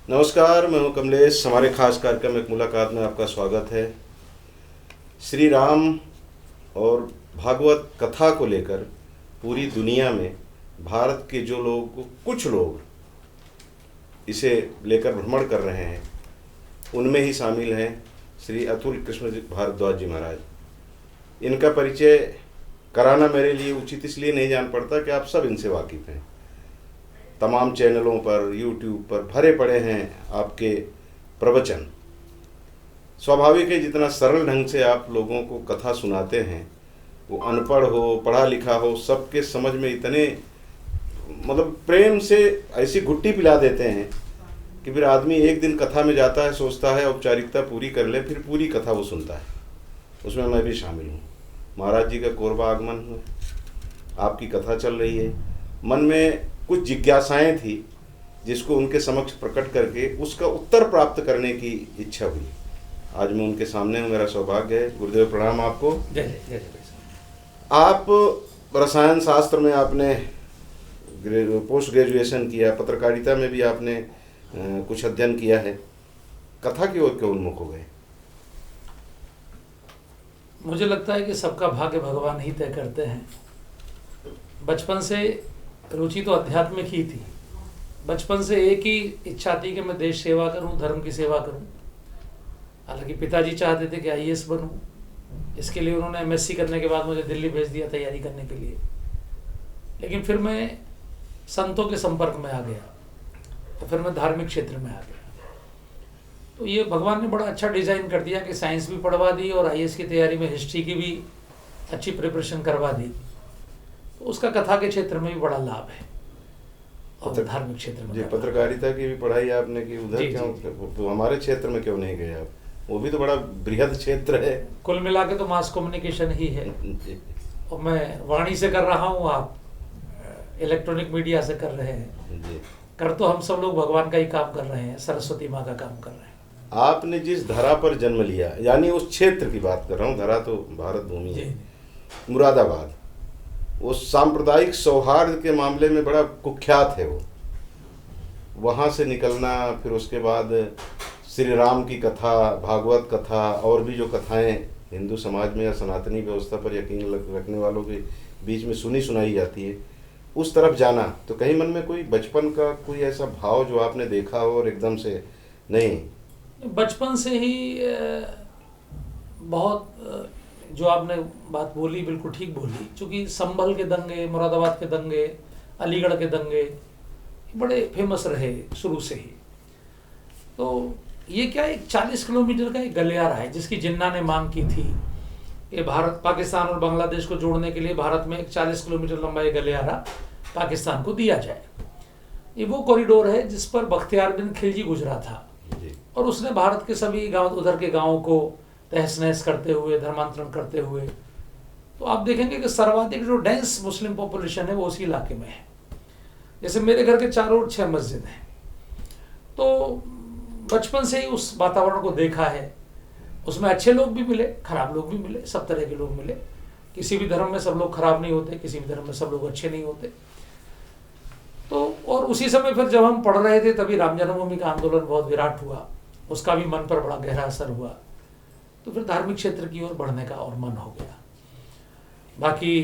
नमस्कार, मैं हूं कमलेश। हमारे खास कार्यक्रम एक मुलाकात में आपका स्वागत है। श्री राम और भागवत कथा को लेकर पूरी दुनिया में भारत के जो लोग, कुछ लोग इसे लेकर भ्रमण कर रहे हैं, उनमें ही शामिल हैं श्री अतुल कृष्ण भारद्वाज जी महाराज। इनका परिचय कराना मेरे लिए उचित इसलिए नहीं जान पड़ता कि आप सब इनसे वाकिफ़ हैं। तमाम चैनलों पर, यूट्यूब पर भरे पड़े हैं आपके प्रवचन। स्वाभाविक है, जितना सरल ढंग से आप लोगों को कथा सुनाते हैं, वो अनपढ़ हो, पढ़ा लिखा हो, सबके समझ में इतने मतलब प्रेम से ऐसी घुट्टी पिला देते हैं कि फिर आदमी एक दिन कथा में जाता है, सोचता है औपचारिकता पूरी कर ले, फिर पूरी कथा वो सुनता है। उसमें मैं भी शामिल हूँ। महाराज जी का कोरबा आगमन हुआ, आपकी कथा चल रही है, मन में कुछ जिज्ञासाएं थी जिसको उनके समक्ष प्रकट करके उसका उत्तर प्राप्त करने की इच्छा हुई। आज मैं उनके सामने हूँ, मेरा सौभाग्य है। गुरुदेव प्रणाम आपको। आप रसायन शास्त्र में आपने पोस्ट ग्रेजुएशन किया, पत्रकारिता में भी आपने कुछ अध्ययन किया है, कथा की ओर क्यों उन्मुख हो गए? मुझे लगता है कि सबका भाग्य भगवान ही तय करते हैं। बचपन से रुचि तो आध्यात्मिक ही थी। बचपन से एक ही इच्छा थी कि मैं देश सेवा करूं, धर्म की सेवा करूं। हालांकि पिताजी चाहते थे कि आईएएस बनूं। इसके लिए उन्होंने एमएससी करने के बाद मुझे दिल्ली भेज दिया तैयारी करने के लिए। लेकिन फिर मैं संतों के संपर्क में आ गया, तो फिर मैं धार्मिक क्षेत्र में आ गया। तो ये भगवान ने बड़ा अच्छा डिज़ाइन कर दिया कि साइंस भी पढ़वा दी और आईएएस की तैयारी में हिस्ट्री की भी अच्छी प्रिपरेशन करवा दी। तो उसका कथा के क्षेत्र में भी बड़ा लाभ है और धार्मिक क्षेत्र में। जी, पत्रकारिता की भी पढ़ाई आपने की, उधर क्यों तो हमारे क्षेत्र में क्यों नहीं गए आप? वो भी तो बड़ा बृहद क्षेत्र है। कुल मिला के तो मास कम्युनिकेशन ही है। और मैं वाणी से कर रहा हूँ, आप इलेक्ट्रॉनिक मीडिया से कर रहे हैं। जी। कर तो हम सब लोग भगवान का ही काम कर रहे हैं, सरस्वती माँ का काम कर रहे हैं। आपने जिस धरा पर जन्म लिया, यानी उस क्षेत्र की बात कर रहा हूँ, धरा तो भारत भूमि है, मुरादाबाद, वो सांप्रदायिक सौहार्द के मामले में बड़ा कुख्यात है। वो वहाँ से निकलना, फिर उसके बाद श्री राम की कथा, भागवत कथा और भी जो कथाएं हिंदू समाज में या सनातनी व्यवस्था पर यकीन रखने वालों के बीच में सुनी सुनाई जाती है, उस तरफ जाना, तो कहीं मन में कोई बचपन का कोई ऐसा भाव जो आपने देखा हो और एकदम से नहीं? बचपन से ही बहुत जो आपने बात बोली बिल्कुल ठीक बोली। चूँकि संभल के दंगे, मुरादाबाद के दंगे, अलीगढ़ के दंगे बड़े फेमस रहे शुरू से ही। तो ये क्या, एक 40 किलोमीटर का एक गलियारा है जिसकी जिन्ना ने मांग की थी कि भारत, पाकिस्तान और बांग्लादेश को जोड़ने के लिए भारत में एक 40 किलोमीटर लंबा ये गलियारा पाकिस्तान को दिया जाए। ये वो कॉरिडोर है जिस पर बख्तियार बिन खिलजी गुजरा था और उसने भारत के सभी गांव, उधर के गांवों को तहस नहस करते हुए, धर्मांतरण करते हुए। तो आप देखेंगे कि सर्वाधिक जो डेंस मुस्लिम पॉपुलेशन है वो उसी इलाके में है। जैसे मेरे घर के चारों ओर 6 मस्जिद हैं। तो बचपन से ही उस वातावरण को देखा है। उसमें अच्छे लोग भी मिले, खराब लोग भी मिले, सब तरह के लोग मिले। किसी भी धर्म में सब लोग खराब नहीं होते, किसी भी धर्म में सब लोग अच्छे नहीं होते। तो और उसी समय फिर जब हम पढ़ रहे थे तभी राम जन्मभूमि का आंदोलन बहुत विराट हुआ, उसका भी मन पर बड़ा गहरा असर हुआ। तो फिर धार्मिक क्षेत्र की ओर बढ़ने का और मन हो गया। बाकी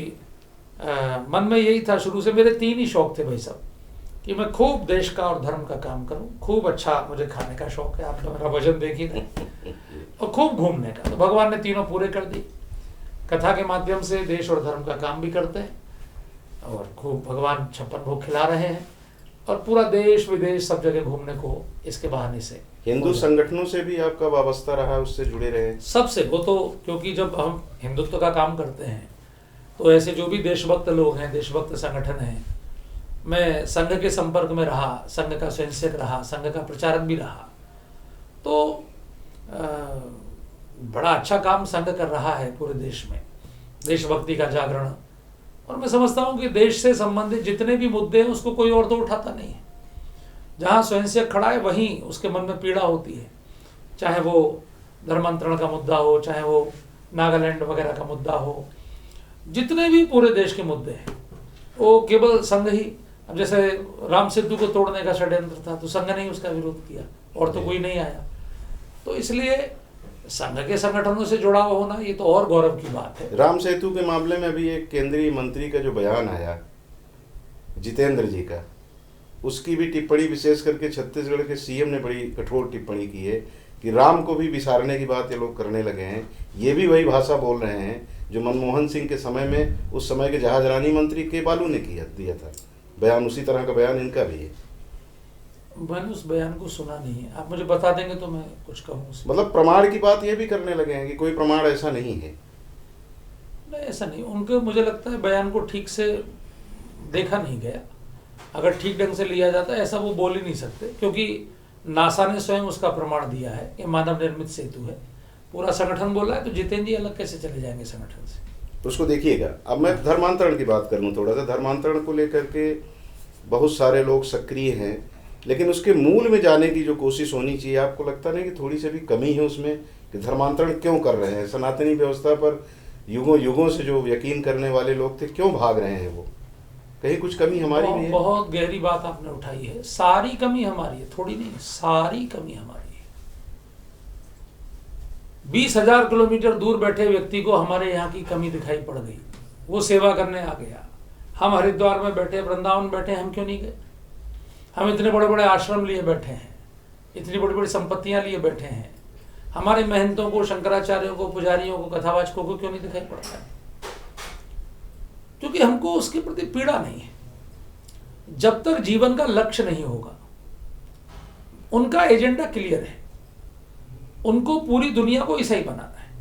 मन में यही था शुरू से, मेरे 3 ही शौक थे भाई साहब, कि मैं खूब देश का और धर्म का काम करूं, खूब अच्छा मुझे खाने का शौक है, आप मेरा वजन देखिए ना, और खूब घूमने का। तो भगवान ने तीनों पूरे कर दी। कथा के माध्यम से देश और धर्म का काम भी करते हैं और खूब भगवान 56 भोग खिला रहे हैं और पूरा देश विदेश सब जगह घूमने को इसके बहाने से। हिंदू संगठनों से भी आपका वाबस्ता रहा, उससे जुड़े रहे? सबसे। वो तो क्योंकि जब हम हिंदुत्व का काम करते हैं तो ऐसे जो भी देशभक्त लोग हैं, देशभक्त संगठन हैं, मैं संघ के संपर्क में रहा, संघ का स्वयंसेवक रहा, संघ का प्रचारक भी रहा। तो बड़ा अच्छा काम संघ कर रहा है पूरे देश में, देशभक्ति का जागरण। और मैं समझता हूँ कि देश से संबंधित जितने भी मुद्दे हैं उसको कोई और तो उठाता नहीं है। जहाँ स्वयंसेवक खड़ा है वहीं उसके मन में पीड़ा होती है, चाहे वो धर्मांतरण का मुद्दा हो, चाहे वो नागालैंड वगैरह का मुद्दा हो, जितने भी पूरे देश के मुद्दे हैं वो केवल संघ ही अब जैसे राम सेतु को तोड़ने का षड्यंत्र था तो संघ ने ही उसका विरोध किया और तो कोई नहीं आया। तो इसलिए संघ के संगठनों से जुड़ा होना ये तो और गौरव की बात है। राम सेतु के मामले में अभी एक केंद्रीय मंत्री का जो बयान आया जितेंद्र जी का, उसकी भी टिप्पणी विशेष करके छत्तीसगढ़ के सीएम ने बड़ी कठोर टिप्पणी की है कि राम को भी विसारने की बात ये लोग करने लगे हैं। ये भी वही भाषा बोल रहे हैं जो मनमोहन सिंह के समय में उस समय के जहाजरानी मंत्री के बालू ने दिया था बयान, उसी तरह का बयान इनका भी है। मैंने उस बयान को सुना नहीं है, आप मुझे बता देंगे तो मैं कुछ कहूँ उसमें। मतलब प्रमाण की बात ये भी करने लगे हैं कि कोई प्रमाण ऐसा नहीं है। नहीं, ऐसा नहीं, उनके मुझे लगता है बयान को ठीक से देखा नहीं गया। अगर ठीक ढंग से लिया जाता ऐसा वो बोल ही नहीं सकते, क्योंकि नासा ने स्वयं उसका प्रमाण दिया है कि मानव निर्मित सेतु है, पूरा संगठन बोला है, तो जितेंद्र जी अलग कैसे चले जाएंगे संगठन से। तो उसको देखिएगा। अब मैं धर्मांतरण की बात कर लूँ थोड़ा सा। धर्मांतरण को लेकर के बहुत सारे लोग सक्रिय हैं, लेकिन उसके मूल में जाने की जो कोशिश होनी चाहिए, आपको लगता नहीं कि थोड़ी सी भी कमी है उसमें कि धर्मांतरण क्यों कर रहे हैं? सनातनी व्यवस्था पर युगों युगों से जो यकीन करने वाले लोग थे, क्यों भाग रहे हैं वो? कहीं कुछ कमी हमारी भी है? बहुत गहरी बात आपने उठाई है। सारी कमी हमारी है, थोड़ी नहीं, सारी कमी हमारी है। 20,000 किलोमीटर दूर बैठे व्यक्ति को हमारे यहाँ की कमी दिखाई पड़ गई, वो सेवा करने आ गया। हम हरिद्वार में बैठे, वृंदावन बैठे, हम क्यों नहीं गए? हम इतने बड़े बड़े आश्रम लिए बैठे हैं, इतनी बड़ी बड़ी संपत्तियां लिए बैठे हैं, हमारे महंतों को, शंकराचार्यों को, पुजारियों को, कथावाचकों को क्यों नहीं दिखाई पड़ता है? क्योंकि हमको उसके प्रति पीड़ा नहीं है। जब तक जीवन का लक्ष्य नहीं होगा, उनका एजेंडा क्लियर है, उनको पूरी दुनिया को ईसाई बनाना है।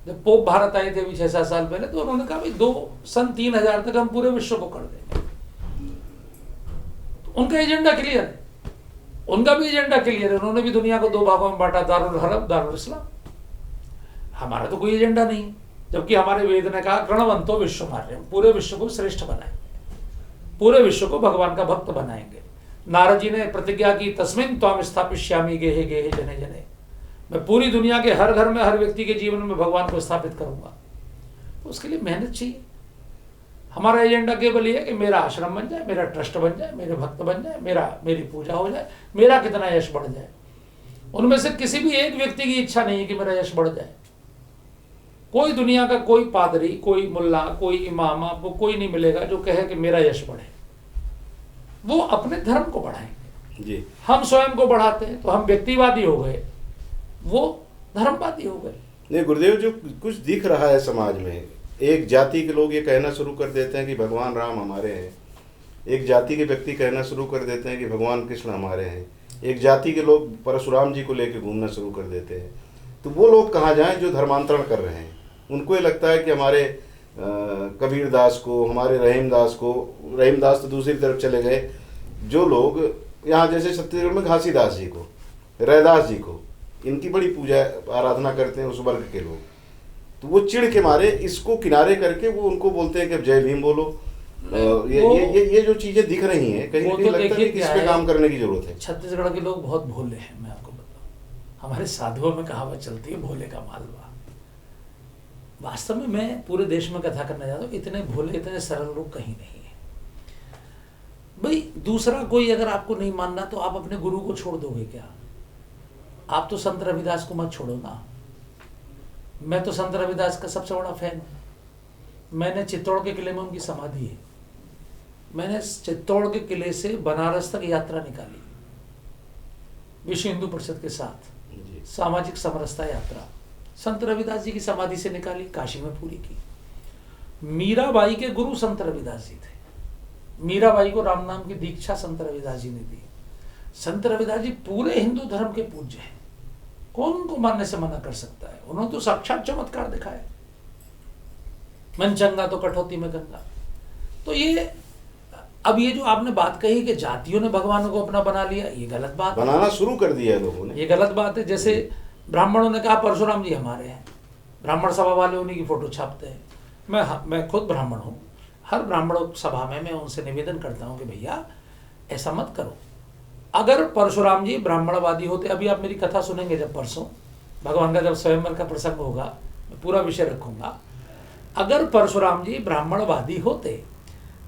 जब पोप भारत आए थे 6-7 साल पहले, तो उन्होंने कहा भाई सन 3000 तक हम पूरे विश्व को कर देंगे। तो उनका एजेंडा क्लियर है, उनका भी एजेंडा क्लियर है। उन्होंने भी दुनिया को 2 भागों में बांटा, दारुल हरब, दारुल इस्लाम। हमारा तो कोई एजेंडा नहीं, जबकि हमारे वेद ने कहा गणवंतो विश्व मार्य, पूरे विश्व को श्रेष्ठ बनाएंगे, पूरे विश्व को भगवान का भक्त बनाएंगे। नारद जी ने प्रतिज्ञा की, तस्मिन् त्वाम स्थापिष्यामि गेहे गेहे जने जने, मैं पूरी दुनिया के हर घर में, हर व्यक्ति के जीवन में भगवान को स्थापित करूंगा। तो उसके लिए मेहनत चाहिए। हमारा एजेंडा केवल ये है कि मेरा आश्रम बन जाए, मेरा ट्रस्ट बन जाए, मेरे भक्त बन जाए, मेरी पूजा हो जाए, मेरा कितना यश बढ़ जाए। उनमें से किसी भी एक व्यक्ति की इच्छा नहीं है कि मेरा यश बढ़ जाए। कोई दुनिया का कोई पादरी, कोई मुल्ला, कोई इमाम, आपको कोई नहीं मिलेगा जो कहे कि मेरा यश बढ़े। वो अपने धर्म को बढ़ाएंगे जी। हम स्वयं को बढ़ाते हैं तो हम व्यक्तिवादी हो गए, वो धर्मवादी हो गए। नहीं गुरुदेव, जो कुछ दिख रहा है समाज में, एक जाति के लोग ये कहना शुरू कर देते हैं कि भगवान राम हमारे हैं, एक जाति के व्यक्ति कहना शुरू कर देते हैं कि भगवान कृष्ण हमारे हैं, एक जाति के लोग परशुराम जी को लेकर घूमना शुरू कर देते हैं। तो वो लोग कहाँ जाएं जो धर्मांतरण कर रहे हैं? उनको ये लगता है कि हमारे कबीर दास को, हमारे रहीमदास को, रहीमदास तो दूसरी तरफ चले गए, जो लोग यहाँ जैसे छत्तीसगढ़ में घासीदास जी को, रैदास जी को, इनकी बड़ी पूजा आराधना करते हैं उस वर्ग के लोग, तो वो चिढ़ के मारे इसको किनारे करके वो उनको बोलते हैं कि अब जय भीम बोलो। ये जो चीजें दिख रही हैं, कहीं ना कहीं लगता है कि इस पे काम करने की जरूरत है। छत्तीसगढ़ के लोग बहुत भोले हैं, मैं आपको बताऊं। हमारे साधुओं में कहावत चलती है, भोले का मालवा। वास्तव में मैं पूरे देश में कथा करना चाहता हूँ, इतने भोले, इतने सरल लोग कहीं नहीं है भाई। दूसरा कोई अगर आपको नहीं मानना तो आप अपने गुरु को छोड़ दोगे क्या? आप तो संत रविदास को मत छोड़ो ना। मैं तो संत रविदास का सबसे बड़ा फैन हूं। मैंने चित्तौड़ के किले में उनकी समाधि है, मैंने चित्तौड़ के किले से बनारस तक यात्रा निकाली विश्व हिंदू परिषद के साथ, सामाजिक समरसता यात्रा संत रविदास जी की समाधि से निकाली, काशी में पूरी की। मीराबाई के गुरु संत रविदास जी थे। मीराबाई को राम नाम की दीक्षा संत रविदास जी ने दी। संत रविदास जी पूरे हिंदू धर्म के पूज्य हैं, कौन उनको मानने से मना कर सकता है? उन्होंने तो साक्षात चमत्कार दिखाया, मन चंगा तो कटौती में गंगा। तो ये अब ये जो आपने बात कही कि जातियों ने भगवानों को अपना बना लिया, ये गलत बात है। बनाना शुरू कर दिया है लोगों ने, ये गलत बात है। जैसे ब्राह्मणों ने कहा परशुराम जी हमारे हैं, ब्राह्मण सभा वाले उन्हीं की फोटो छापते हैं। मैं खुद ब्राह्मण हूँ, हर ब्राह्मण सभा में मैं उनसे निवेदन करता हूँ कि भैया ऐसा मत करो। अगर परशुराम जी ब्राह्मणवादी होते, अभी आप मेरी कथा सुनेंगे जब परसों भगवान का जब स्वयंवर का प्रसंग होगा, मैं पूरा विषय रखूंगा। अगर परशुराम जी ब्राह्मणवादी होते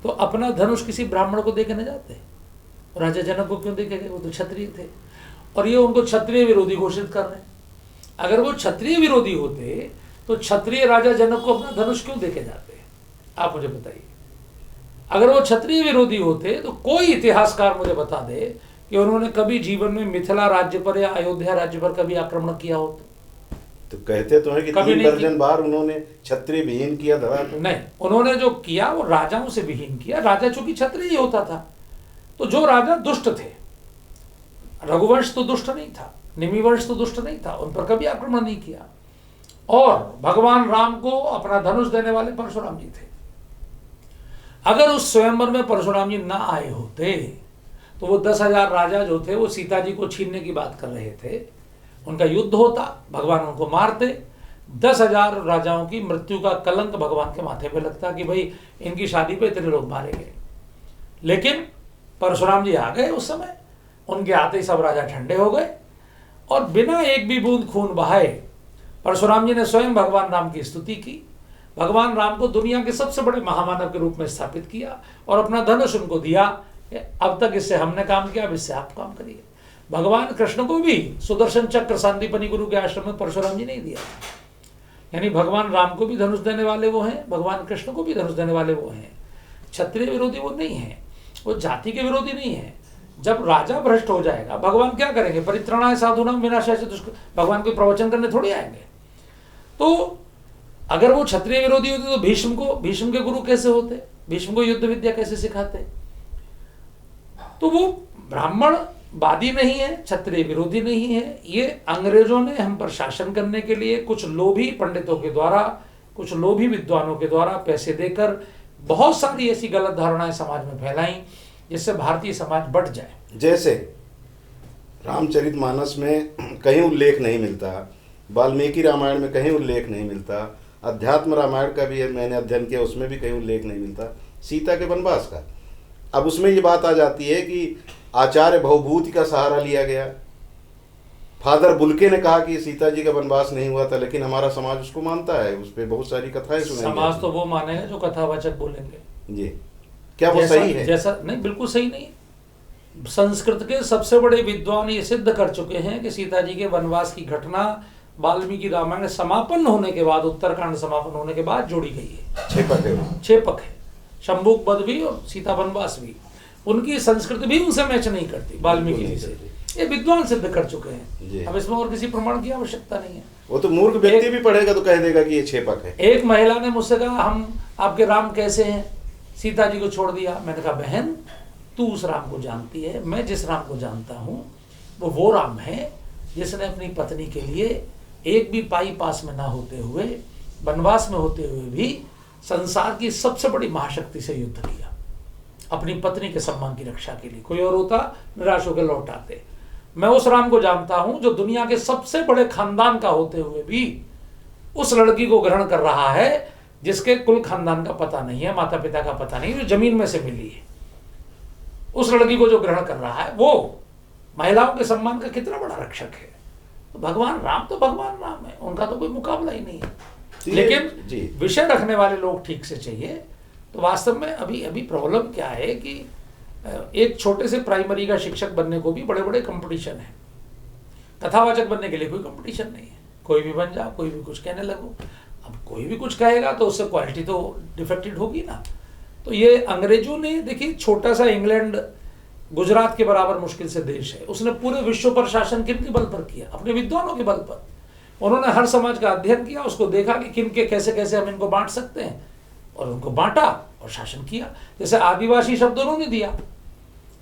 तो अपना धनुष किसी ब्राह्मण को दे के न जाते? राजा जनक को क्यों दे के गए? वो तो क्षत्रिय थे, और ये उनको क्षत्रिय विरोधी घोषित कर रहे हैं। अगर वो क्षत्रिय विरोधी होते तो क्षत्रिय राजा जनक को अपना धनुष क्यों दे के जाते? आप मुझे बताइए। अगर वो क्षत्रिय विरोधी होते तो कोई इतिहासकार मुझे बता दे कि उन्होंने कभी जीवन में मिथिला राज्य पर या अयोध्या राज्य पर कभी आक्रमण किया हो? तो कहते तो हैं कि कभी 3 नहीं दर्जन बार उन्होंने क्षत्रिय विहीन किया धरा। नहीं, उन्होंने जो किया वो राजाओं से विहीन किया। राजा चूंकि क्षत्रिय ही होता था, तो जो राजा दुष्ट थे, रघुवंश तो दुष्ट नहीं था, निमि वंश तो दुष्ट नहीं था, उन पर कभी आक्रमण नहीं किया। और भगवान राम को अपना धनुष देने वाले परशुराम जी थे। अगर उस स्वयंवर में परशुराम जी ना आए होते तो वो 10,000 राजा जो थे वो सीता जी को छीनने की बात कर रहे थे, उनका युद्ध होता, भगवान उनको मारते, 10,000 राजाओं की मृत्यु का कलंक भगवान के माथे पे लगता कि भाई इनकी शादी पे इतने लोग मारे गए। लेकिन परशुराम जी आ गए उस समय, उनके आते ही सब राजा ठंडे हो गए, और बिना एक भी बूंद खून बहाए परशुराम जी ने स्वयं भगवान राम की स्तुति की, भगवान राम को दुनिया के सबसे बड़े महामानव के रूप में स्थापित किया और अपना धनुष उनको दिया। अब तक इससे हमने काम किया, अब इससे आप काम करिए। भगवान कृष्ण को भी सुदर्शन चक्र सांदीपनि गुरु के आश्रम में परशुराम जी नहीं दिया। यानी भगवान राम को भी धनुष देने वाले वो हैं, भगवान कृष्ण को भी धनुष देने वाले वो हैं। क्षत्रिय विरोधी वो नहीं है, वो जाति के विरोधी नहीं है। जब राजा भ्रष्ट हो जाएगा, भगवान क्या करेंगे? परित्राणाय साधूनां विनाशाय च दुष्कृतां। भगवान कोई प्रवचन करने थोड़ी आएंगे। तो अगर वो क्षत्रिय विरोधी होते तो भीष्म के गुरु कैसे होते? भीष्म को युद्ध विद्या कैसे सिखाते? तो वो ब्राह्मण वादी नहीं है, क्षत्रिय विरोधी नहीं है। ये अंग्रेजों ने हम पर शासन करने के लिए कुछ लोभी पंडितों के द्वारा, कुछ लोभी विद्वानों के द्वारा पैसे देकर बहुत सारी ऐसी गलत धारणाएं समाज में फैलाई जिससे भारतीय समाज बढ़ जाए। जैसे रामचरितमानस में कहीं उल्लेख नहीं मिलता, वाल्मीकि रामायण में कहीं उल्लेख नहीं मिलता, अध्यात्म रामायण का भी मैंने अध्ययन किया, उसमें भी कहीं उल्लेख नहीं मिलता सीता के वनवास का। अब उसमें ये बात आ जाती है कि आचार्य भवभूति का सहारा लिया गया। फादर बुल्के ने कहा कि सीता जी का वनवास नहीं हुआ था, लेकिन हमारा समाज उसको मानता है, उस पर बहुत सारी कथाएं सुनाई। समाज तो वो मानेगा जो कथावाचक बोलेंगे। जी, क्या वो सही है? जैसा नहीं, बिल्कुल सही नहीं। संस्कृत के सबसे बड़े विद्वान ये सिद्ध कर चुके हैं कि सीता जी के वनवास की घटना वाल्मीकि रामायण समापन होने के बाद, उत्तरकांड समापन होने के बाद जोड़ी गई है। 6 पक है। शंभुक वध भी और सीता वनवास भी, उनकी संस्कृति भी उनसे मैच नहीं करती वाल्मीकि जी से। ये विद्वान सिद्ध कर चुके हैं। अब इसमें और किसी प्रमाण की आवश्यकता नहीं है। वो तो मूर्ख व्यक्ति भी पढ़ेगा तो कह देगा कि ये 6 पक है। एक महिला ने मुझसे कहा, हम आपके राम कैसे हैं? सीता जी को छोड़ दिया। मैंने कहा, बहन तू उस राम को जानती है, मैं जिस राम को जानता हूँ वो राम है जिसने अपनी पत्नी के लिए एक भी पाई पास में ना होते हुए, वनवास में होते हुए भी संसार की सबसे बड़ी महाशक्ति से युद्ध किया अपनी पत्नी के सम्मान की रक्षा के लिए। कोई और होता निराश होकर लौट आते। मैं उस राम को जानता हूं जो दुनिया के सबसे बड़े खानदान का होते हुए भी उस लड़की को ग्रहण कर रहा है जिसके कुल खानदान का पता नहीं है, माता पिता का पता नहीं, जो जमीन में से मिली है। उस लड़की को जो ग्रहण कर रहा है वो महिलाओं के सम्मान का कितना बड़ा रक्षक है। तो भगवान राम तो भगवान राम है, उनका तो कोई मुकाबला ही नहीं है। लेकिन विषय रखने वाले लोग ठीक से चाहिए। तो वास्तव में अभी प्रॉब्लम क्या है कि एक छोटे से प्राइमरी का शिक्षक बनने को भी बड़े बड़े कंपटीशन है। कथावाचक बनने के लिए कोई कंपटीशन नहीं है। कोई भी बन जाओ, कोई भी कुछ कहने लगो। अब कोई भी कुछ कहेगा तो उससे क्वालिटी तो डिफेक्टेड होगी ना। तो ये अंग्रेजों ने, देखिए छोटा सा इंग्लैंड गुजरात के बराबर मुश्किल से देश है, उसने पूरे विश्व पर शासन किन के बल पर किया? अपने विद्वानों के बल पर। उन्होंने हर समाज का अध्ययन किया, उसको देखा कि किन के कैसे कैसे हम इनको बांट सकते हैं, और उनको बांटा और शासन किया। जैसे आदिवासी शब्द उन्होंने दिया,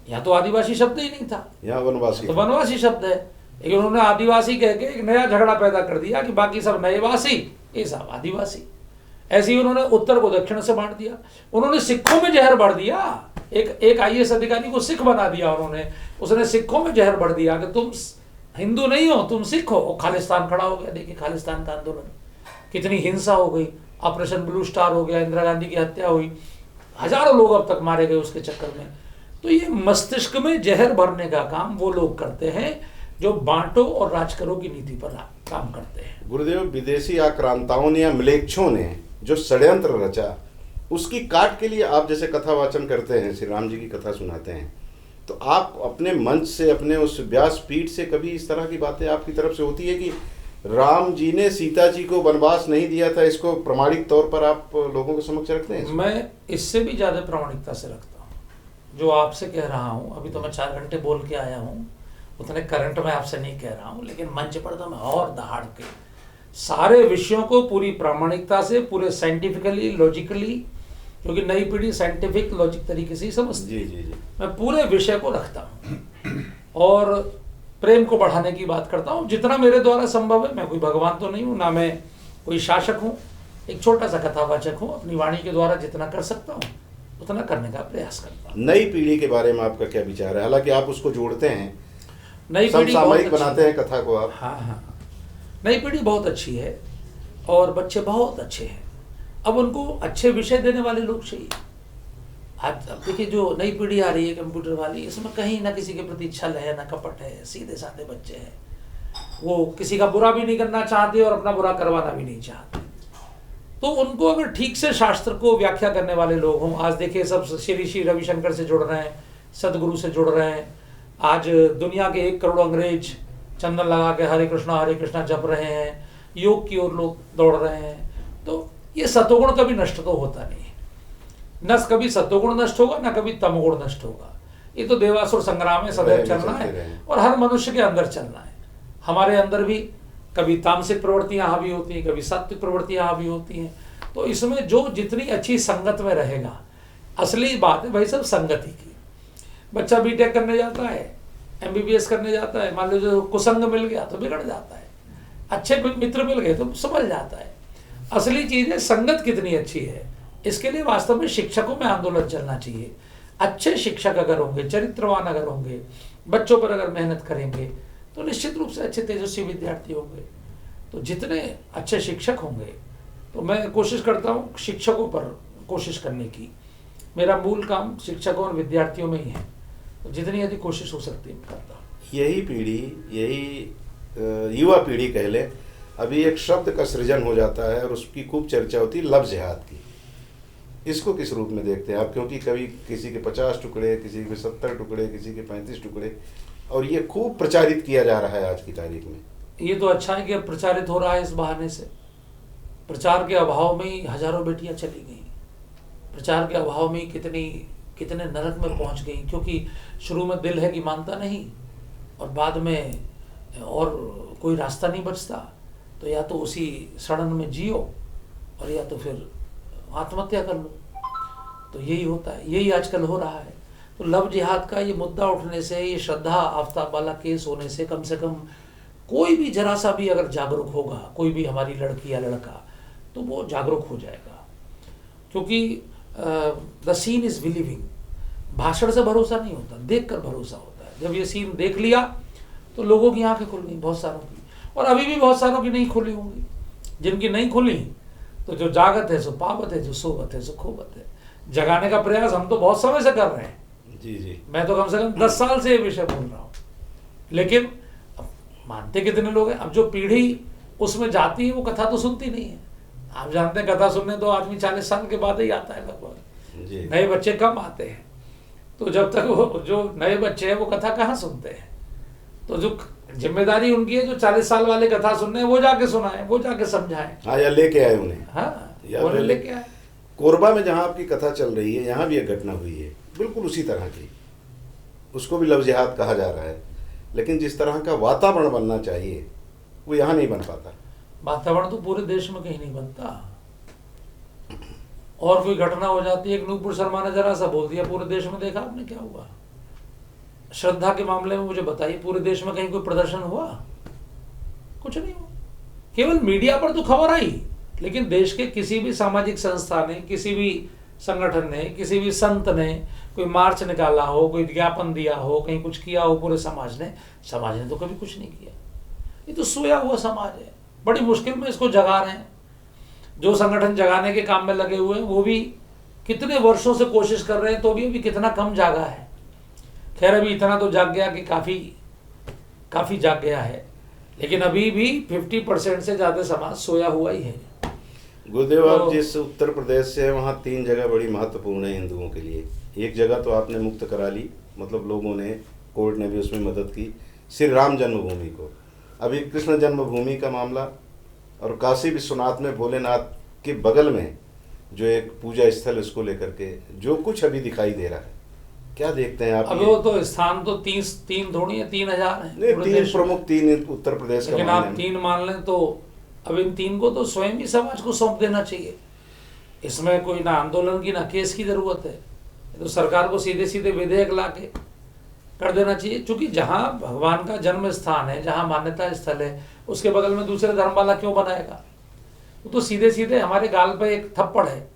यहाँ तो आदिवासी शब्द ही नहीं था, यहाँ वनवासी, तो वनवासी शब्द है। लेकिन उन्होंने आदिवासी कह के एक नया झगड़ा पैदा कर दिया कि बाकी सब नए वासी, ये सब आदिवासी। ऐसे ही उन्होंने उत्तर को दक्षिण से बांट दिया। उन्होंने सिखों में जहर बढ़ दिया। एक IAS अधिकारी को सिख बना दिया उन्होंने। उसने सिखों में जहर बढ़ दिया कि तुम हिंदू नहीं हो, तुम सिख हो। और खालिस्तान खड़ा हो गया। देखिए खालिस्तान का आंदोलन, कितनी हिंसा हो गई। ऑपरेशन ब्लू स्टार हो गया, इंदिरा गांधी की हत्या हुई, हजारों लोग अब तक मारे गए उसके चक्कर में। तो ये मस्तिष्क में जहर भरने का काम वो लोग करते हैं जो बांटो और राज करो की नीति पर काम करते हैं। गुरुदेव, विदेशी आक्रांताओं ने या म्लेच्छों ने जो षड्यंत्र रचा उसकी काट के लिए आप जैसे कथा वाचन करते हैं, श्री राम जी की कथा सुनाते हैं, तो आप अपने मंच से, अपने उस व्यासपीठ से कभी इस तरह की बातें आपकी तरफ से होती है कि राम जी ने सीता जी को वनवास नहीं दिया था, इसको प्रमाणिक तौर पर आप लोगों के समक्ष रखते हैं? मैं इससे भी ज़्यादा प्रामाणिकता से रखता हूँ। जो आपसे कह रहा हूँ, अभी तो मैं 4 घंटे बोल के आया हूँ, उतने करंट में आपसे नहीं कह रहा हूँ, लेकिन मंच पर तो मैं और दहाड़ के सारे विषयों को पूरी प्रामाणिकता से, पूरे साइंटिफिकली, लॉजिकली, क्योंकि नई पीढ़ी साइंटिफिक लॉजिक तरीके से ही समझती है, जी। मैं पूरे विषय को रखता हूँ और प्रेम को बढ़ाने की बात करता हूँ जितना मेरे द्वारा संभव है। मैं कोई भगवान तो नहीं हूँ, ना मैं कोई शासक हूँ, एक छोटा सा कथावाचक हूँ। अपनी वाणी के द्वारा जितना कर सकता हूँ उतना करने का प्रयास करता हूँ। नई पीढ़ी के बारे में आपका क्या विचार है? हालांकि आप उसको जोड़ते हैं, नई पीढ़ी समसामयिक बनाते हैं कथा को आप। हाँ, नई पीढ़ी बहुत अच्छी है और बच्चे बहुत अच्छे हैं। अब उनको अच्छे विषय देने वाले लोग चाहिए। आज अब देखिए, जो नई पीढ़ी आ रही है कंप्यूटर वाली, इसमें कहीं ना किसी के प्रति छल है, ना कपट है, सीधे साधे बच्चे हैं। वो किसी का बुरा भी नहीं करना चाहते और अपना बुरा करवाना भी नहीं चाहते। तो उनको अगर ठीक से शास्त्र को व्याख्या करने वाले लोग हों, आज देखिए सब श्री रविशंकर से जुड़ रहे हैं, सदगुरु से जुड़ रहे हैं। आज दुनिया के 1 करोड़ अंग्रेज चंदन लगा के हरे कृष्णा जप रहे हैं, योग की ओर लोग दौड़ रहे हैं। तो ये सतोगुण कभी नष्ट तो होता नहीं है, न कभी सतोगुण नष्ट होगा, ना कभी तमोगुण नष्ट होगा। ये तो देवासुर संग्राम में सदैव चलना है और हर मनुष्य के अंदर चलना है। हमारे अंदर भी कभी तामसिक प्रवृत्तियां हावी होती हैं, कभी सात्विक प्रवृत्तियां हावी होती हैं। तो इसमें जो जितनी अच्छी संगत में रहेगा, असली बात है भाई सब संगति की। बच्चा बीटेक करने जाता है, MBBS करने जाता है, मान लो जो कुसंग मिल गया तो बिगड़ जाता है, अच्छे मित्र मिल गए तो संभल जाता है। असली चीज है संगत कितनी अच्छी है। इसके लिए वास्तव में शिक्षकों में आंदोलन चलना चाहिए। अच्छे शिक्षक अगर होंगे, चरित्रवान अगर होंगे, बच्चों पर अगर मेहनत करेंगे, तो निश्चित रूप से अच्छे तेजस्वी विद्यार्थी होंगे। तो जितने अच्छे शिक्षक होंगे, तो मैं कोशिश करता हूँ शिक्षकों पर कोशिश करने की। मेरा मूल काम शिक्षकों और विद्यार्थियों में ही है, तो जितनी अधिक कोशिश हो सकती है मैं करता हूँ। यही पीढ़ी, यही युवा पीढ़ी कह ले, अभी एक शब्द का सृजन हो जाता है और उसकी खूब चर्चा होती है, लव जिहाद की। इसको किस रूप में देखते हैं आप? क्योंकि कभी किसी के 50 टुकड़े, किसी के 70 टुकड़े, किसी के 35 टुकड़े, और ये खूब प्रचारित किया जा रहा है आज की तारीख में। ये तो अच्छा है कि अब प्रचारित हो रहा है। इस बहाने से प्रचार के अभाव में ही हजारों बेटियां चली गई, प्रचार के अभाव में ही कितने नरक में पहुंच गई। क्योंकि शुरू में दिल है कि मानता नहीं, और बाद में और कोई रास्ता नहीं बचता, तो या तो उसी सड़न में जियो और या तो फिर आत्महत्या कर लो। तो यही होता है, यही आजकल हो रहा है। तो लव जिहाद का ये मुद्दा उठने से, ये श्रद्धा आफ्ताब वाला केस होने से कम कोई भी जरा सा भी अगर जागरूक होगा, कोई भी हमारी लड़की या लड़का, तो वो जागरूक हो जाएगा। क्योंकि द सीन इज बिलीविंग। भाषण से भरोसा नहीं होता, देख कर भरोसा होता है। जब ये सीन देख लिया तो लोगों की आंखें खुल गई, बहुत सारों की, और अभी भी बहुत सारों की नहीं खुली होंगी। जिनकी नहीं खुली, तो जो जागत है सो पावत है, जो सोवत है सो खोवत है। जगाने का प्रयास हम तो बहुत समय से कर रहे हैं। जी। मैं तो कम से कम 10 साल से ये विषय बोल रहा हूँ, लेकिन अब मानते कितने लोग हैं? अब जो पीढ़ी उसमें जाती है वो कथा तो सुनती नहीं है। आप जानते हैं कथा सुनने तो आदमी 40 साल के बाद ही आता है लगभग। नए बच्चे कम आते हैं। तो जब तक वो जो नए बच्चे हैं वो कथा कहाँ सुनते हैं? तो जो जिम्मेदारी उनकी है, जो 40 साल वाले कथा सुनने हैं, वो जाके सुनाएं, वो जाके समझाएं। हाँ, या लेके आए उन्हें। हाँ, वो लेके आए। कोरबा में जहाँ आपकी कथा चल रही है, यहाँ भी एक घटना हुई है बिल्कुल उसी तरह की। उसको भी लव जिहाद कहा जा रहा है, लेकिन जिस तरह का वातावरण बनना चाहिए वो यहाँ नहीं बन पाता। वातावरण तो पूरे देश में कहीं नहीं बनता। और कोई घटना हो जाती है, एक नूपुर शर्मा ने जरा सा बोल दिया, पूरे देश में देखा आपने क्या हुआ? श्रद्धा के मामले में मुझे बताइए, पूरे देश में कहीं कोई प्रदर्शन हुआ? कुछ नहीं हुआ। केवल मीडिया पर तो खबर आई, लेकिन देश के किसी भी सामाजिक संस्था ने, किसी भी संगठन ने, किसी भी संत ने कोई मार्च निकाला हो, कोई ज्ञापन दिया हो, कहीं कुछ किया हो पूरे समाज ने तो कभी कुछ नहीं किया। ये तो सोया हुआ समाज है, बड़ी मुश्किल में इसको जगा रहे हैं। जो संगठन जगाने के काम में लगे हुए हैं वो भी कितने वर्षों से कोशिश कर रहे हैं, तो भी अभी कितना कम जागा है। खैर, अभी इतना तो जाग गया कि काफी जाग गया है, लेकिन अभी भी 50% से ज्यादा समाज सोया हुआ ही है। गुरुदेव, आप तो जिस उत्तर प्रदेश से हैं वहाँ 3 जगह बड़ी महत्वपूर्ण है हिंदुओं के लिए। एक जगह तो आपने मुक्त करा ली, मतलब लोगों ने, कोर्ट ने भी उसमें मदद की, श्री राम जन्मभूमि को। अभी कृष्ण जन्मभूमि का मामला, और काशी विश्वनाथ में भोलेनाथ के बगल में जो एक पूजा स्थल, इसको लेकर के जो कुछ अभी दिखाई दे रहा है, क्या देखते हैं आप? अब वो तो स्थान तो तीन थोड़ी है, 3000 है नहीं, पूरे 3 देश में। प्रमुख, 3 उत्तर प्रदेश का लेकिन मानना आप है। 3 मान लें तो अब इन 3 को तो स्वयं ही समाज को सौंप देना चाहिए। इसमें कोई ना आंदोलन की ना केस की जरूरत है। ये तो सरकार को सीधे सीधे विधेयक ला के कर देना चाहिए, क्योंकि जहाँ भगवान का जन्म स्थान है, जहाँ मान्यता स्थल है, उसके बगल में दूसरे धर्म वाला क्यों बनाएगा? वो तो सीधे सीधे हमारे गाल पे एक थप्पड़ है,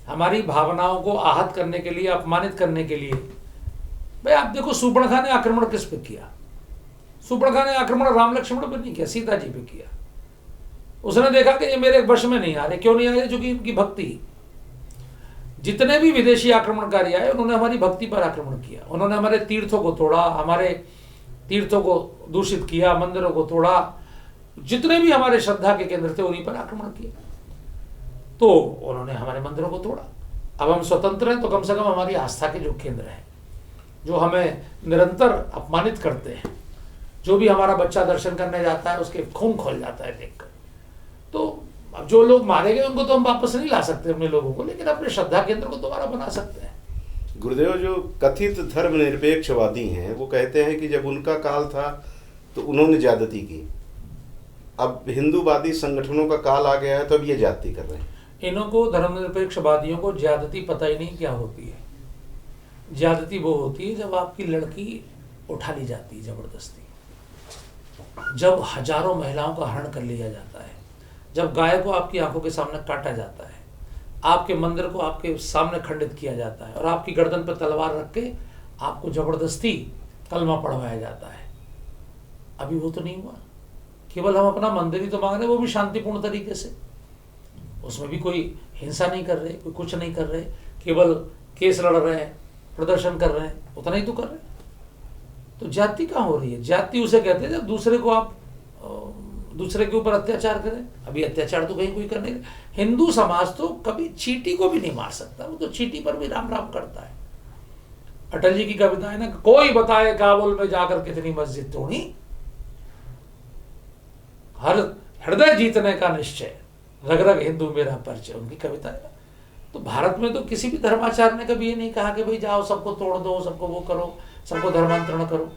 हमारी भावनाओं को आहत करने के लिए, अपमानित करने के लिए। भाई आप देखो, सुपर्णखा ने आक्रमण किस पे किया? सुपर्णखा ने आक्रमण राम लक्ष्मण पर नहीं किया, सीता जी पे किया। उसने देखा कि ये मेरे वश में नहीं आ रहे। क्यों नहीं आ रहे? क्योंकि इनकी भक्ति। जितने भी विदेशी आक्रमणकारी आए, उन्होंने हमारी भक्ति पर आक्रमण किया, उन्होंने हमारे तीर्थों को तोड़ा, हमारे तीर्थों को दूषित किया, मंदिरों को तोड़ा, जितने भी हमारे श्रद्धा के केंद्र थे उन्हीं पर आक्रमण किया। तो उन्होंने हमारे मंदिरों को तोड़ा। अब हम स्वतंत्र हैं तो कम से कम हमारी आस्था के जो केंद्र हैं, जो हमें निरंतर अपमानित करते हैं, जो भी हमारा बच्चा दर्शन करने जाता है उसके खून खोल जाता है देखकर। तो अब जो लोग मारे गए उनको तो हम वापस नहीं ला सकते अपने लोगों को, लेकिन अपने श्रद्धा केंद्र को दोबारा बना सकते हैं। गुरुदेव, जो कथित धर्मनिरपेक्षवादी हैं वो कहते हैं कि जब उनका काल था तो उन्होंने ज्यादती की, अब हिंदूवादी संगठनों का काल आ गया है तो अब ये ज्यादती कर रहे हैं। इन्हों को, धर्मनिरपेक्षवादियों को, ज्यादती पता ही नहीं क्या होती है। ज्यादती वो होती है जब आपकी लड़की उठा ली जाती है जबरदस्ती, जब हजारों महिलाओं का हरण कर लिया जाता है, जब गाय को आपकी आंखों के सामने काटा जाता है, आपके मंदिर को आपके सामने खंडित किया जाता है, और आपकी गर्दन पर तलवार रख के आपको जबरदस्ती कलमा पढ़वाया जाता है। अभी वो तो नहीं हुआ। केवल हम अपना मंदिर ही तो मांग रहे हैं, वो भी शांतिपूर्ण तरीके से। उसमें भी कोई हिंसा नहीं कर रहे, कोई कुछ नहीं कर रहे, केवल केस लड़ रहे हैं, प्रदर्शन कर रहे हैं, उतना ही तो कर रहे हैं। तो जाति कहाँ हो रही है? जाति उसे कहते हैं जब दूसरे को आप दूसरे के ऊपर अत्याचार करें। अभी अत्याचार तो कहीं कोई कर नहीं रहा। हिंदू समाज तो कभी चींटी को भी नहीं मार सकता, वो तो चींटी पर भी राम राम करता है। अटल जी की कविता है ना, कोई बताए काबुल में जाकर कितनी मस्जिद तोड़ी, हर हृदय जीतने का निश्चय, रग रग हिंदू मेरा परिचय, उनकी कविता है। तो भारत में तो किसी भी धर्माचार्य ने कभी ये नहीं कहा कि भाई जाओ सबको तोड़ दो, सबको वो करो, सबको धर्मांतरण करो।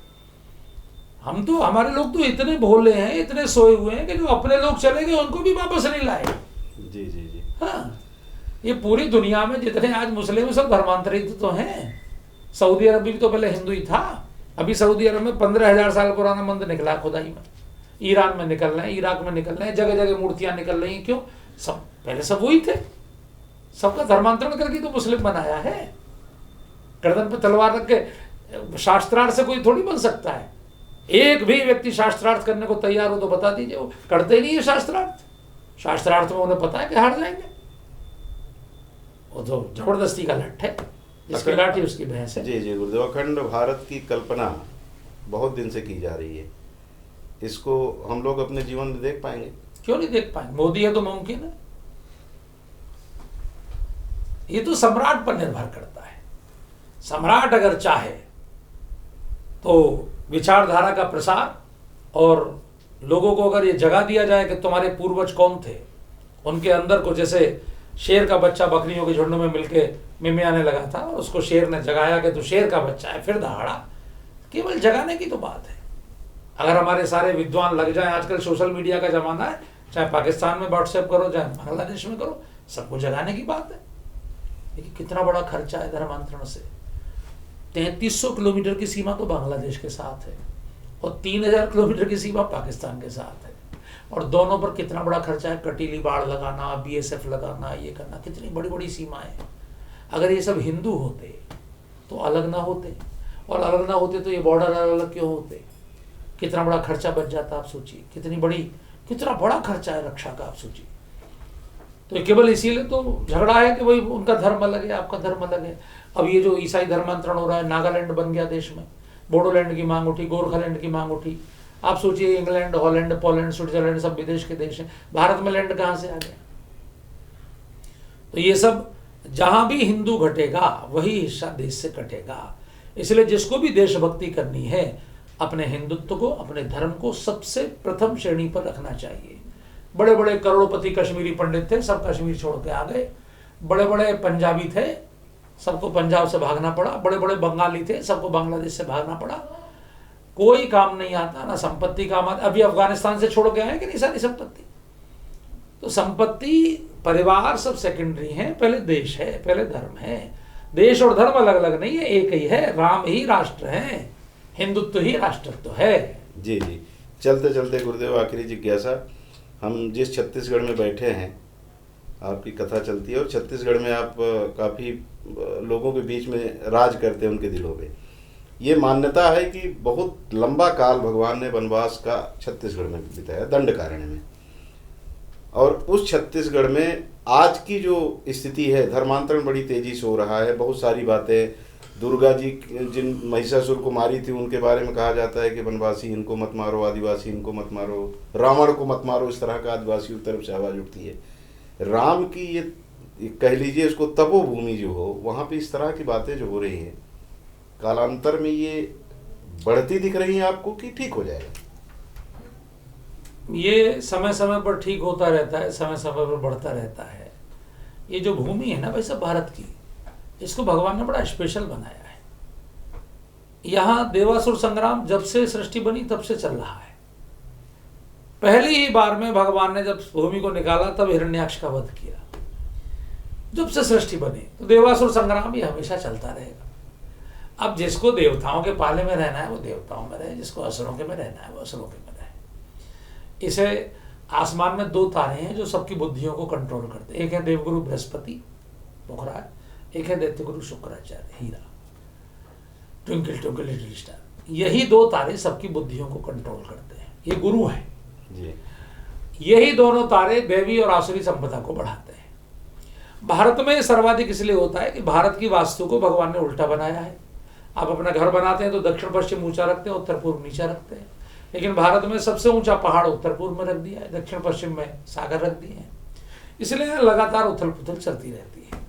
हम तो, हमारे लोग तो इतने भोले हैं, इतने सोए हुए हैं कि जो अपने लोग चले गए उनको भी वापस नहीं लाए। जी जी जी। हाँ, ये पूरी दुनिया में जितने आज मुस्लिम सब धर्मांतरित तो हैं। सऊदी अरब भी तो पहले हिंदू ही था। अभी सऊदी अरब में 15,000 साल पुराना मंदिर निकला खुदाई में। ईरान में निकल रहे हैं, इराक में निकल रहे हैं, जगह जगह मूर्तियां निकल रही हैं। क्यों? सब पहले सब वही थे। सबका धर्मांतरण करके तो मुस्लिम बनाया है। गर्दन पे तलवार रख के शास्त्रार्थ से कोई थोड़ी बन सकता है। एक भी व्यक्ति शास्त्रार्थ करने को तैयार हो तो बता दीजिए। वो करते ही नहीं है शास्त्रार्थ। शास्त्रार्थ में उन्हें पता है कि हार जाएंगे। वो तो जबरदस्ती का लठ है, जिसकी लाठी उसकी भैंस है। जी जी गुरुदेव, अखंड भारत की कल्पना बहुत दिन से की जा रही है, इसको हम लोग अपने जीवन में देख पाएंगे? क्यों नहीं देख पाएंगे? मोदी है तो मुमकिन है। ये तो सम्राट पर निर्भर करता है। सम्राट अगर चाहे तो विचारधारा का प्रसार, और लोगों को अगर ये जगा दिया जाए कि तुम्हारे पूर्वज कौन थे, उनके अंदर को, जैसे शेर का बच्चा बकरियों के झुंड में मिलके मिमियाने लगा था और उसको शेर ने जगाया कि तू शेर का बच्चा है, फिर दहाड़ा। केवल जगाने की तो बात है। अगर हमारे सारे विद्वान लग जाएं, आजकल सोशल मीडिया का जमाना है, चाहे पाकिस्तान में व्हाट्सएप करो, चाहे बांग्लादेश में करो, सबको जगाने की बात है। देखिए कितना बड़ा खर्चा है धर्मांतरण से। 3300 किलोमीटर की सीमा तो बांग्लादेश के साथ है और 3000 किलोमीटर की सीमा पाकिस्तान के साथ है, और दोनों पर कितना बड़ा खर्चा है। कटीली बाड़ लगाना, BSF लगाना, ये करना, कितनी बड़ी बड़ी सीमाएं। अगर ये सब हिंदू होते तो अलग ना होते, और अलग ना होते तो ये बॉर्डर अलग क्यों होते? कितना बड़ा खर्चा बच जाता, आप सोचिए। कितना बड़ा खर्चा है रक्षा का, आप सोचिए। तो केवल इसीलिए तो झगड़ा है कि भाई उनका धर्म अलग है, आपका धर्म अलग है। अब ये जो ईसाई धर्मांतरण हो रहा है, नागालैंड बन गया देश में, बोडोलैंड की मांग उठी, गोरखालैंड की मांग उठी। आप सोचिए, इंग्लैंड, हॉलैंड, पोलैंड, स्विट्जरलैंड सब विदेश के देश हैं, भारत में लैंड कहाँ से आ गया? तो ये सब जहां भी हिंदू घटेगा वही हिस्सा देश से कटेगा। इसलिए जिसको भी देशभक्ति करनी है अपने हिंदुत्व को, अपने धर्म को सबसे प्रथम श्रेणी पर रखना चाहिए। बड़े बड़े करोड़पति कश्मीरी पंडित थे, सब कश्मीर छोड़ के आ गए। बड़े बड़े पंजाबी थे, सबको पंजाब से भागना पड़ा। बड़े बड़े बंगाली थे, सबको बांग्लादेश से भागना पड़ा। कोई काम नहीं आता, ना संपत्ति काम आता। अभी अफगानिस्तान से छोड़ के आए कि नहीं सारी संपत्ति। तो संपत्ति, परिवार सब सेकेंडरी है, पहले देश है, पहले धर्म है। देश और धर्म अलग अलग नहीं है, एक ही है। राम ही राष्ट्र है, हिंदुत्व ही राष्ट्रत्व है। जी जी। चलते चलते गुरुदेव, आखिरी जिज्ञासा, हम जिस छत्तीसगढ़ में बैठे हैं, आपकी कथा चलती है और छत्तीसगढ़ में आप काफ़ी लोगों के बीच में राज करते हैं, उनके दिलों में। ये मान्यता है कि बहुत लंबा काल भगवान ने वनवास का छत्तीसगढ़ में बिताया, दंडकारण्य में। और उस छत्तीसगढ़ में आज की जो स्थिति है, धर्मांतरण बड़ी तेजी से हो रहा है। बहुत सारी बातें, दुर्गा जी जिन महिषासुर को मारी थी उनके बारे में कहा जाता है कि वनवासी इनको मत मारो, आदिवासी इनको मत मारो, रावण को मत मारो, इस तरह का आदिवासियों की तरफ से आवाज़ उठती है। राम की ये कह लीजिए उसको तपोभूमि जो हो, वहाँ पे इस तरह की बातें जो हो रही हैं, कालांतर में ये बढ़ती दिख रही हैं आपको कि ठीक हो जाएगा? ये समय समय पर ठीक होता रहता है, समय समय पर बढ़ता रहता है। ये जो भूमि है ना भाई सब भारत की, इसको भगवान ने बड़ा स्पेशल बनाया है। यहाँ देवासुर संग्राम जब से सृष्टि बनी तब से चल रहा है। पहली ही बार में भगवान ने जब भूमि को निकाला तब हिरण्याक्ष का वध किया। जब से सृष्टि बनी तो देवासुर संग्राम ये हमेशा चलता रहेगा। अब जिसको देवताओं के पाले में रहना है वो देवताओं में रहे, जिसको असुरों के में रहना है वो असुरों के में रहे। इसे आसमान में दो तारे हैं जो सबकी बुद्धियों को कंट्रोल करते हैं। एक है देवगुरु बृहस्पति पोखराज, एक है दैत्यगुरु शुक्राचार्य हीरा। ट्विंकल ट्विंकल लिटिल स्टार, यही दो तारे सबकी बुद्धियों को कंट्रोल करते हैं। ये गुरु है जी। यही दोनों तारे देवी और आसुरी संपदा को बढ़ाते हैं। भारत में सर्वाधिक इसलिए होता है कि भारत की वास्तु को भगवान ने उल्टा बनाया है। आप अपना घर बनाते हैं तो दक्षिण पश्चिम ऊंचा रखते हैं, उत्तर पूर्व नीचा रखते हैं। लेकिन भारत में सबसे ऊंचा पहाड़ उत्तर पूर्व में रख दिया है, दक्षिण पश्चिम में सागर रख दिए हैं। इसलिए लगातार उथल पुथल चलती रहती है।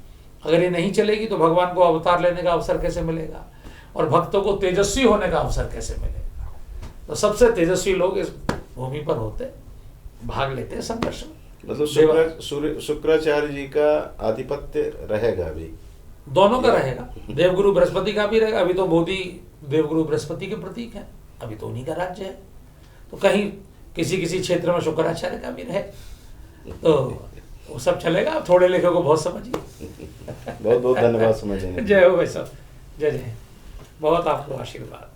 अगर ये नहीं चलेगी तो भगवान को अवतार लेने का अवसर कैसे मिलेगा और भक्तों को तेजस्वी होने का अवसर कैसे मिलेगा? तो सबसे तेजस्वी लोग इस भूमि पर होते, भाग लेते हैं संघर्ष में। मतलब शुक्राचार्य जी का आधिपत्य रहेगा अभी, दोनों का रहेगा। देवगुरु बृहस्पति का भी रहेगा। अभी तो मोदी देवगुरु बृहस्पति के प्रतीक है, अभी तो उन्हीं का राज्य है। तो कहीं किसी किसी क्षेत्र में शुक्राचार्य का भी रहे तो वो सब चलेगा। आप थोड़े लेखों को बहुत समझिए। बहुत बहुत धन्यवाद समझने। जय हो भाई साहब, जय जय। बहुत आपको आशीर्वाद।